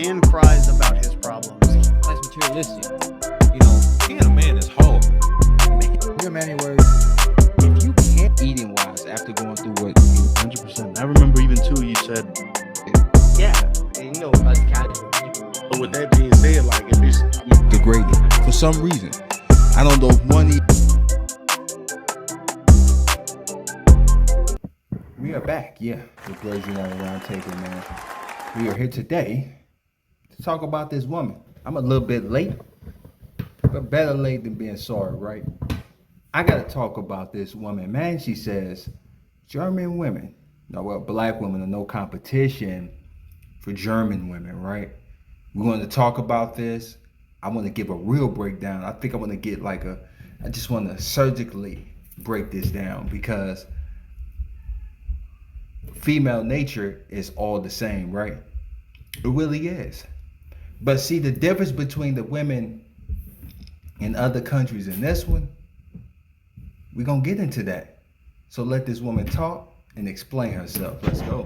and cries about his problems. That's materialistic. You know, being a man is hard. real many words. If you can't eating wise after going through what 100%. I remember even too, you said, yeah, and you know, us casual people. but with that being said, like, if it's degraded for some reason. I don't know if money. We are back, yeah, the Crazy Night Round Table, man. We are here today to talk about this woman. I'm a little bit late, but better late than being sorry, right? I gotta talk about this woman, man. She says German women, black women are no competition for German women, right? We're going to talk about this. I want to give a real breakdown. I think I want to get I just want to surgically break this down because female nature is all the same, right? It really is. But see, the difference between the women in other countries and this one, we're going to get into that. So let this woman talk and explain herself. Let's go.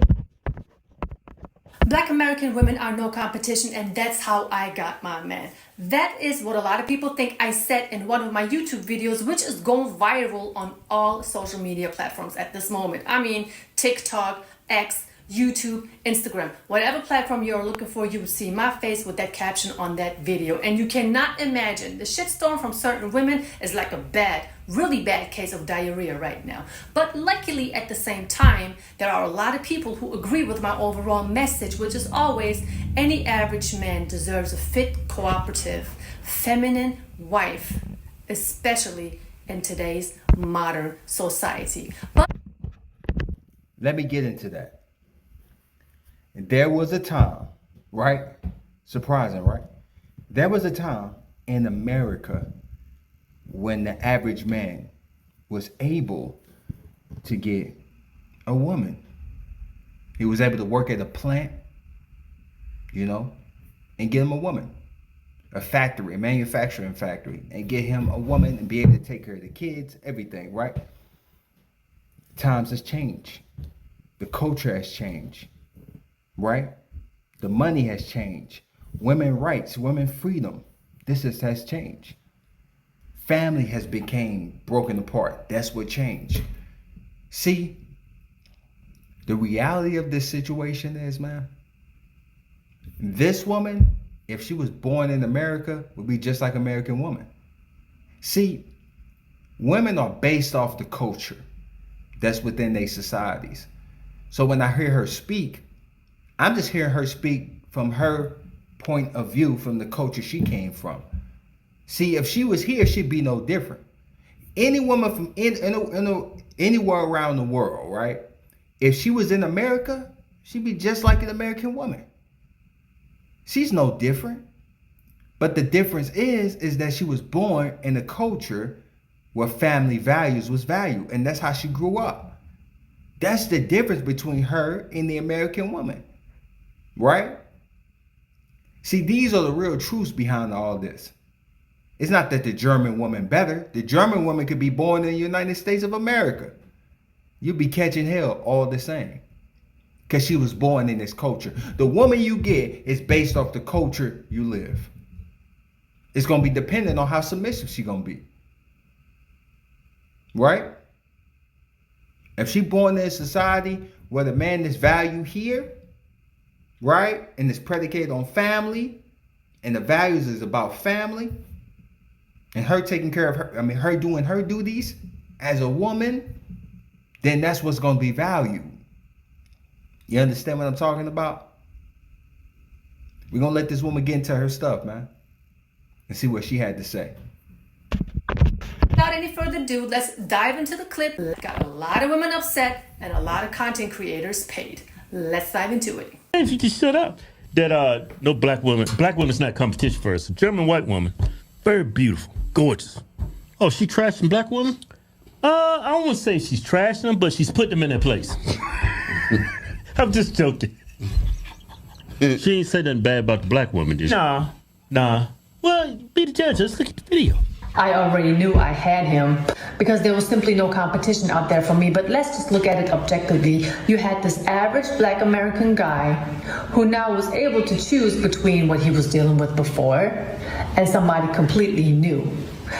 Black American women are no competition, and that's how I got my man. That is what a lot of people think I said in one of my YouTube videos, which is going viral on all social media platforms at this moment. I mean, TikTok, X, YouTube, Instagram, whatever platform you're looking for, you will see my face with that caption on that video. And you cannot imagine, the shitstorm from certain women is like a really bad case of diarrhea right now. But luckily, at the same time, there are a lot of people who agree with my overall message, which is always any average man deserves a fit, cooperative, feminine wife, especially in today's modern society. But let me get into that. And there was a time, right? Surprising, right? There was a time in America when the average man was able to get a woman. He was able to work at a plant, and get him a woman. A factory, a manufacturing factory, and get him a woman and be able to take care of the kids, everything, right? Times has changed. The culture has changed. Right? The money has changed. Women rights, women freedom. Has changed. Family has become broken apart. That's what changed. See, the reality of this situation is, man, this woman, if she was born in America, would be just like American woman. See, women are based off the culture that's within their societies. So when I hear her speak, I'm just hearing her speak from her point of view, from the culture she came from. See, if she was here, she'd be no different. Any woman from anywhere around the world, right? If she was in America, she'd be just like an American woman. She's no different. But the difference is that she was born in a culture where family values was valued, and that's how she grew up. That's the difference between her and the American woman. Right? See, these are the real truths behind all this. It's not that the German woman better. The German woman could be born in the United States of America. You'd be catching hell all the same. Because she was born in this culture. The woman you get is based off the culture you live. It's going to be dependent on how submissive she's going to be. Right? If she's born in a society where the man is valued here, right, and it's predicated on family, and the values is about family, and her taking care of her doing her duties as a woman, then that's what's going to be valued. You understand what I'm talking about? We're going to let this woman get into her stuff, man, and see what she had to say. without any further ado, let's dive into the clip. Got a lot of women upset and a lot of content creators paid. Let's dive into it. If you just shut up. That no black woman's not competition for us. A German white woman, very beautiful, gorgeous. Oh, she trashing black women? I don't want to say she's trashing them, but she's putting them in their place. I'm just joking. She ain't said nothing bad about the black woman, did she? Nah. Well, be the judge. Let's look at the video. I already knew I had him because there was simply no competition out there for me. But let's just look at it objectively. You had this average black American guy who now was able to choose between what he was dealing with before and somebody completely new.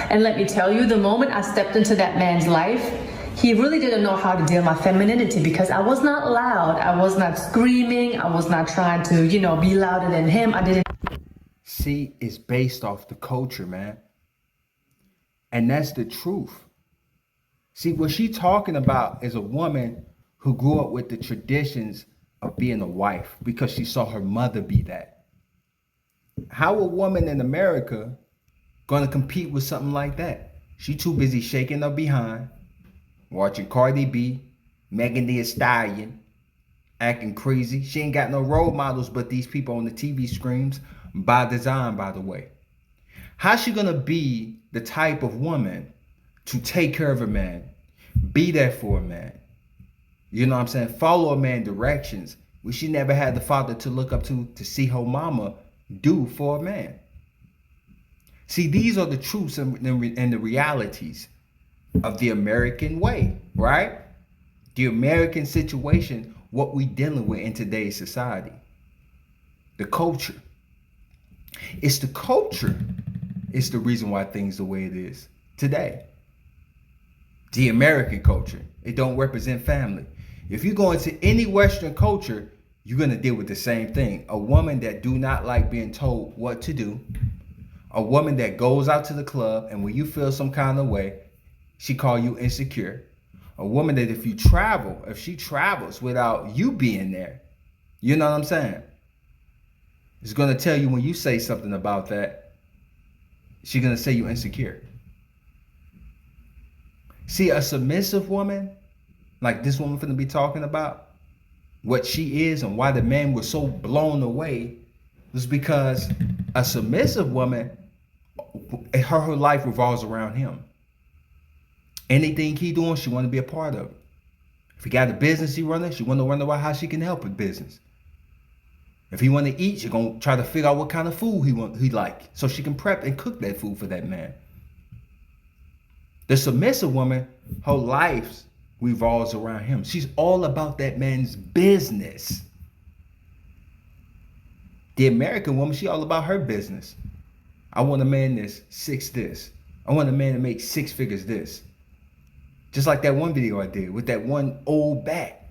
And let me tell you, the moment I stepped into that man's life, he really didn't know how to deal with my femininity because I was not loud. I was not screaming. I was not trying to, be louder than him. I didn't. See, it's based off the culture, man. And that's the truth. See, what she's talking about is a woman who grew up with the traditions of being a wife because she saw her mother be that. How a woman in America gonna compete with something like that? She too busy shaking her behind, watching Cardi B, Megan Thee Stallion, acting crazy. She ain't got no role models but these people on the TV screens, by design, by the way. How's she gonna be the type of woman to take care of a man, be there for a man? You know what I'm saying? Follow a man directions, which she never had the father to look up to see her mama do for a man. See, these are the truths and the realities of the American way, right? The American situation, what we dealing with in today's society. The culture. It's the culture. It's the reason why things the way it is today. The American culture. It don't represent family. If you go into any Western culture, you're going to deal with the same thing. A woman that do not like being told what to do. A woman that goes out to the club and when you feel some kind of way, she call you insecure. A woman that if she travels without you being there, you know what I'm saying? It's going to tell you when you say something about that, she's going to say you're insecure. See, a submissive woman, like this woman finna be talking about, what she is and why the man was so blown away was because a submissive woman, her life revolves around him. Anything he doing, she want to be a part of it. If he got a business he running, she want to wonder how she can help with business. If he want to eat, she gonna try to figure out what kind of food he like, so she can prep and cook that food for that man. The submissive woman, her life revolves around him. She's all about that man's business. The American woman, she all about her business. I want a man that's this. I want a man that makes 6 figures this. Just like that one video I did with that one old bat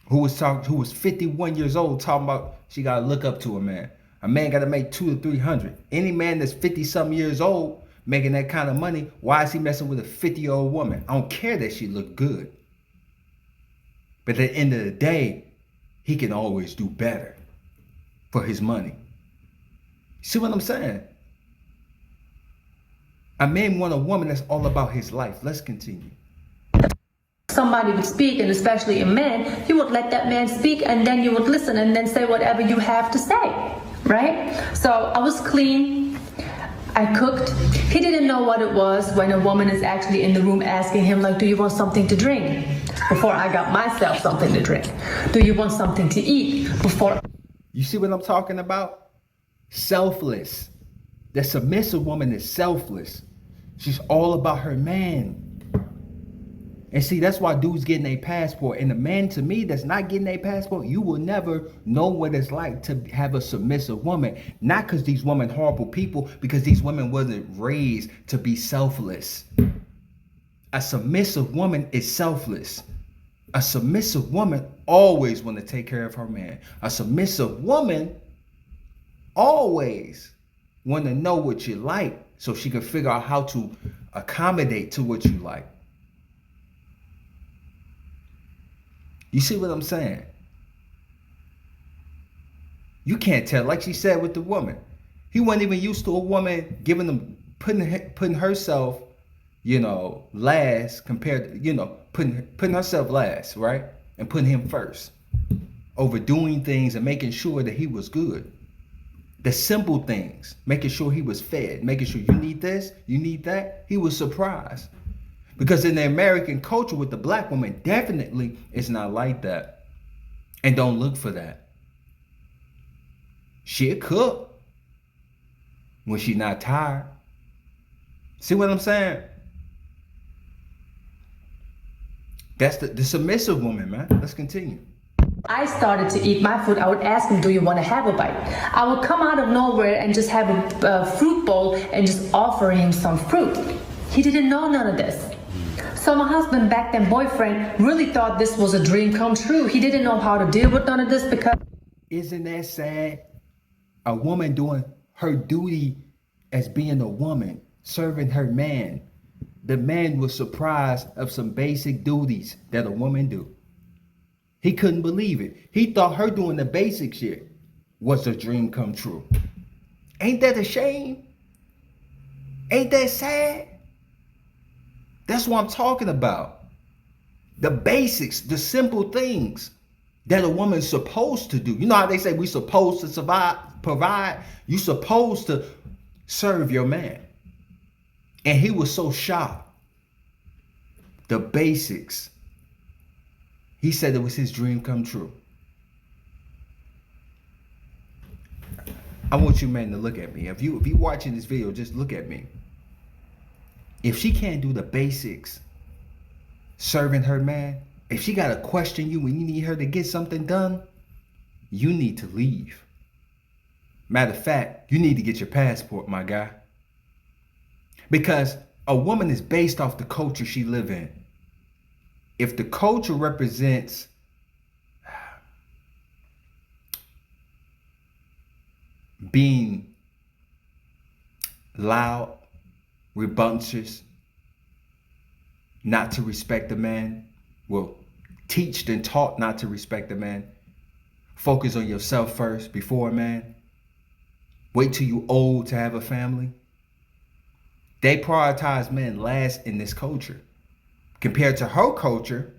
who was 51 years old talking about she gotta look up to a man. A man gotta make 200 to 300. Any man that's 50 something years old making that kind of money, why is he messing with a 50-year-old woman? I don't care that she look good. But at the end of the day, he can always do better for his money. See what I'm saying? A man want a woman that's all about his life. Let's continue. Somebody would speak, and especially a man, you would let that man speak and then you would listen and then say whatever you have to say, right? So I was clean, I cooked. He didn't know what it was when a woman is actually in the room asking him, like, do you want something to drink? Before I got myself something to drink. Do you want something to eat? Before. You see what I'm talking about? Selfless. The submissive woman is selfless. She's all about her man. And see, that's why dudes getting a passport. And the man, to me, that's not getting a passport, you will never know what it's like to have a submissive woman. Not because these women horrible people, because these women wasn't raised to be selfless. A submissive woman is selfless. A submissive woman always want to take care of her man. A submissive woman always want to know what you like so she can figure out how to accommodate to what you like. You see what I'm saying? You can't tell, like she said with the woman. He wasn't even used to a woman giving him, putting herself, last compared to, putting herself last, right? And putting him first. Overdoing things and making sure that he was good. The simple things, making sure he was fed, making sure you need this, you need that. He was surprised. Because in the American culture with the black woman, definitely it's not like that. And don't look for that. She'll cook when she's not tired. See what I'm saying? That's the submissive woman, man. Let's continue. I started to eat my food, I would ask him, do you want to have a bite? I would come out of nowhere and just have a fruit bowl and just offer him some fruit. He didn't know none of this. So my husband, back then boyfriend, really thought this was a dream come true. He didn't know how to deal with none of this because... Isn't that sad? A woman doing her duty as being a woman, serving her man. The man was surprised of some basic duties that a woman do. He couldn't believe it. He thought her doing the basic shit was a dream come true. Ain't that a shame? Ain't that sad? That's what I'm talking about. The basics, the simple things that a woman's supposed to do. You know how they say we supposed to survive, provide? You supposed to serve your man. And he was so shocked. The basics. He said it was his dream come true. I want you men to look at me. If you watching this video, just look at me. If she can't do the basics, serving her man, if she gotta question you when you need her to get something done, you need to leave. Matter of fact, you need to get your passport, my guy. Because a woman is based off the culture she live in. If the culture represents being loud, rambunctious, not to respect a man, well, teached and taught not to respect a man, focus on yourself first before a man, wait till you old to have a family. They prioritize men last in this culture. Compared to her culture,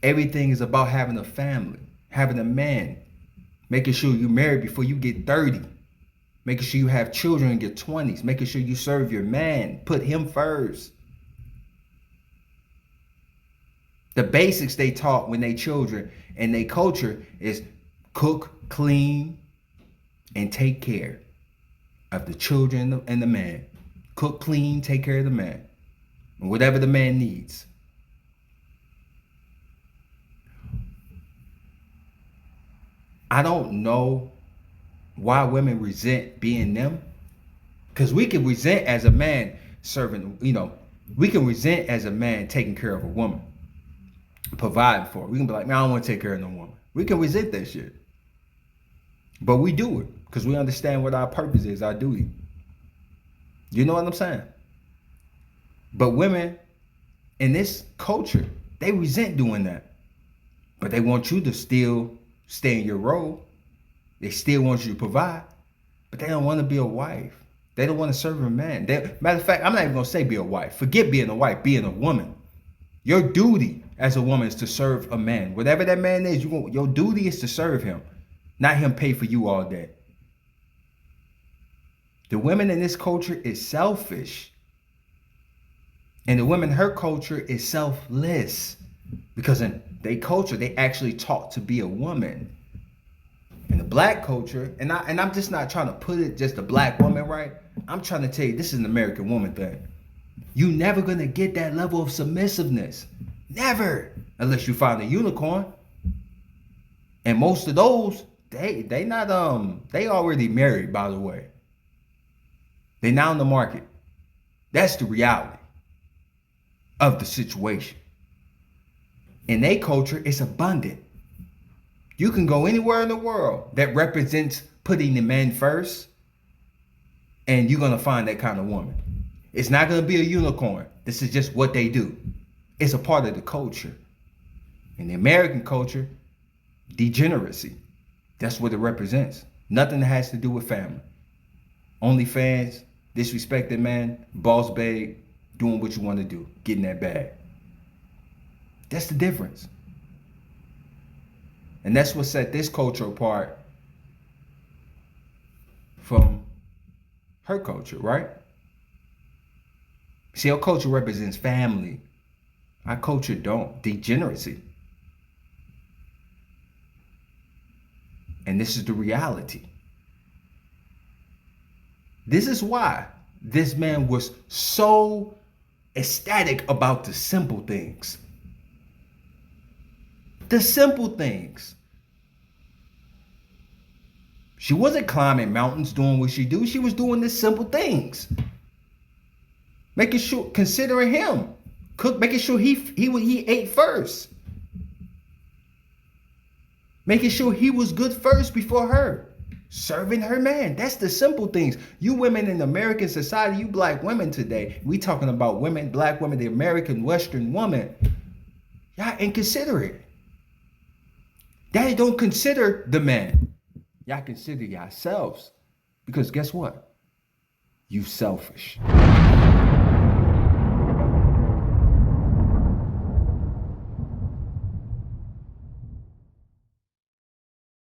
everything is about having a family, having a man, making sure you're married before you get 30, making sure you have children in your 20s, making sure you serve your man, put him first. The basics they taught when they children and they culture is cook, clean, and take care of the children and the man. Cook, clean, take care of the man. And whatever the man needs. I don't know why women resent being them. Because we can resent as a man serving, we can resent as a man taking care of a woman, providing for her. We can be like, man, I don't want to take care of no woman. We can resent that shit. But we do it because we understand what our purpose is, our duty. You know what I'm saying? But women in this culture, they resent doing that. But they want you to still stay in your role. They still want you to provide. But they don't want to be a wife. They don't want to serve a man. Matter of fact, I'm not even going to say be a wife. Forget being a wife, being a woman. Your duty as a woman is to serve a man. Whatever that man is, your duty is to serve him. Not him pay for you all day. The women in this culture is selfish. And the women in her culture is selfless. Because in their culture, they actually taught to be a woman. In the black culture, and I'm just not trying to put it just a black woman, right? I'm trying to tell you, this is an American woman thing. You're never going to get that level of submissiveness. Never. Unless you find a unicorn. And most of those, they already married, by the way. They now in the market. That's the reality of the situation. In their culture, it's abundant. You can go anywhere in the world that represents putting the man first, and you're going to find that kind of woman. It's not going to be a unicorn. This is just what they do. It's a part of the culture. In the American culture, degeneracy. That's what it represents. Nothing that has to do with family. OnlyFans, disrespected man, boss babe, doing what you want to do, getting that bag. That's the difference. And that's what set this culture apart from her culture, right? See, our culture represents family. Our culture don't. Degeneracy. And this is the reality. This is why this man was so ecstatic about the simple things. The simple things. She wasn't climbing mountains doing what she do. She was doing the simple things. Making sure, considering him. Making sure he ate first. Making sure he was good first before her. Serving her man. That's the simple things. You women in American society, you black women today, we talking about women, black women, the American Western woman. Y'all inconsiderate. Y'all don't consider the man. Y'all consider yourselves. Because guess what? You selfish.